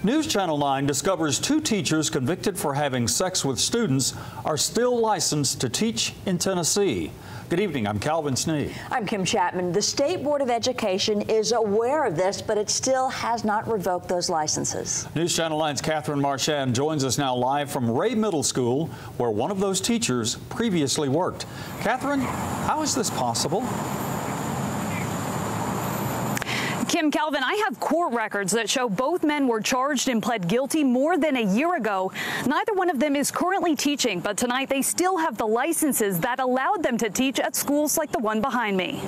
News Channel 9 discovers 2 teachers convicted for having sex with students are still licensed to teach in Tennessee. Good evening, I'm Calvin Sneed. I'm Kim Chapman. The State Board of Education is aware of this, but it still has not revoked those licenses. News Channel 9's Catherine Marchand joins us now live from Ray Middle School, where one of those teachers previously worked. Catherine, how is this possible? Kim, Calvin, I have court records that show both men were charged and pled guilty more than a year ago. Neither one of them is currently teaching, but tonight they still have the licenses that allowed them to teach at schools like the one behind me.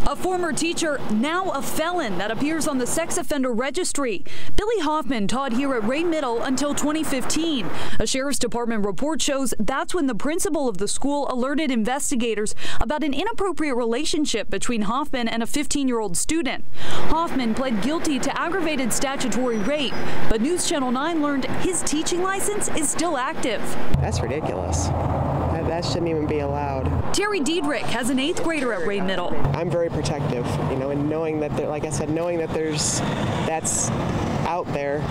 A former teacher, now a felon, that appears on the sex offender registry. Billy Hoffman taught here at Ray Middle until 2015. A Sheriff's Department report shows that's when the principal of the school alerted investigators about an inappropriate relationship between Hoffman and a 15-year-old student. Hoffman pled guilty to aggravated statutory rape, but News Channel 9 learned his teaching license is still active. That's ridiculous. That shouldn't even be allowed. Terry Diedrich has an 8th grader at Ray Middle. I'm very protective, you know, and knowing that, like I said, knowing that that's out there,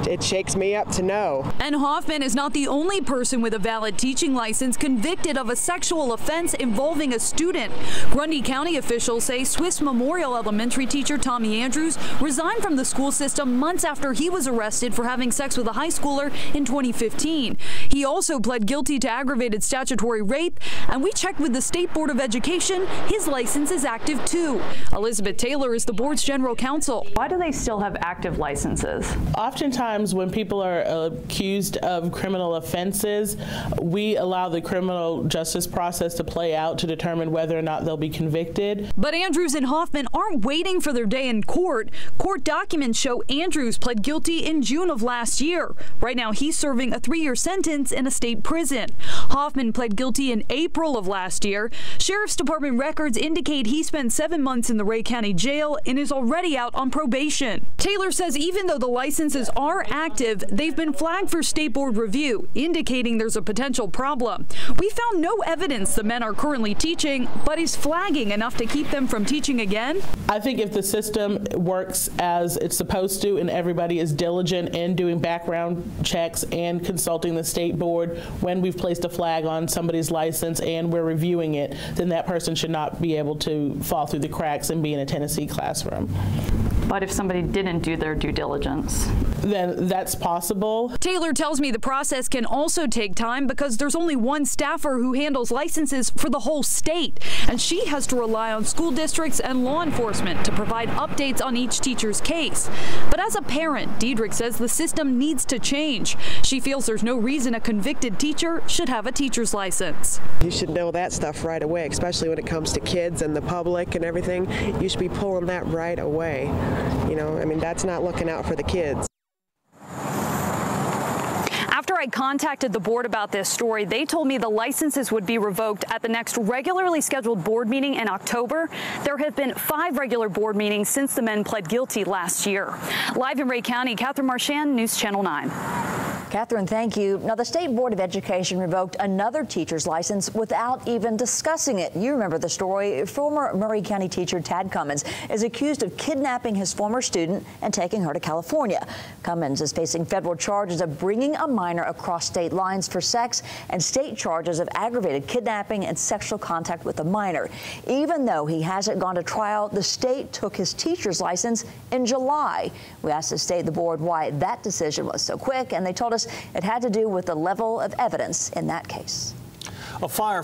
it shakes me up to know. And Hoffman is not the only person with a valid teaching license convicted of a sexual offense involving a student. Grundy County officials say Swiss Memorial Elementary teacher Tommy Andrews resigned from the school system months after he was arrested for having sex with a high schooler in 2015. He also pled guilty to aggravated statutory rape, and we checked with the State Board of Education. His license is active too. Elizabeth Taylor is the board's general counsel. Why do they still have active licenses? Oftentimes when people are accused of criminal offenses, we allow the criminal justice process to play out to determine whether or not they'll be convicted. But Andrews and Hoffman aren't waiting for their day in court. Court documents show Andrews pled guilty in June of last year. Right now, he's serving a 3-year sentence in a state prison. Hoffman pled guilty in April of last year. Sheriff's Department records indicate he spent 7 months in the Ray County Jail and is already out on probation. Taylor says even though the licenses are active, they've been flagged for state board review, indicating there's a potential problem. We found no evidence the men are currently teaching, but is flagging enough to keep them from teaching again? I think if the system works as it's supposed to and everybody is diligent in doing background checks and consulting the state board when we've placed a flag on somebody's license and we're reviewing it, then that person should not be able to fall through the cracks and be in a Tennessee classroom. But if somebody didn't do their due diligence? Then that's possible. Taylor tells me the process can also take time because there's only one staffer who handles licenses for the whole state, and she has to rely on school districts and law enforcement to provide updates on each teacher's case. But as a parent, Diedrich says the system needs to change. She feels there's no reason a convicted teacher should have a teacher's license. You should know that stuff right away, especially when it comes to kids and the public and everything. You should be pulling that right away. You know, I mean, that's not looking out for the kids. After I contacted the board about this story, they told me the licenses would be revoked at the next regularly scheduled board meeting in October. There have been 5 regular board meetings since the men pled guilty last year. Live in Ray County, Catherine Marchand, News Channel 9. Catherine, thank you. Now, the State Board of Education revoked another teacher's license without even discussing it. You remember the story. Former Murray County teacher Tad Cummins is accused of kidnapping his former student and taking her to California. Cummins is facing federal charges of bringing a minor across state lines for sex and state charges of aggravated kidnapping and sexual contact with a minor. Even though he hasn't gone to trial, the state took his teacher's license in July. We asked the state, the board, why that decision was so quick, and they told us it had to do with the level of evidence in that case. A fire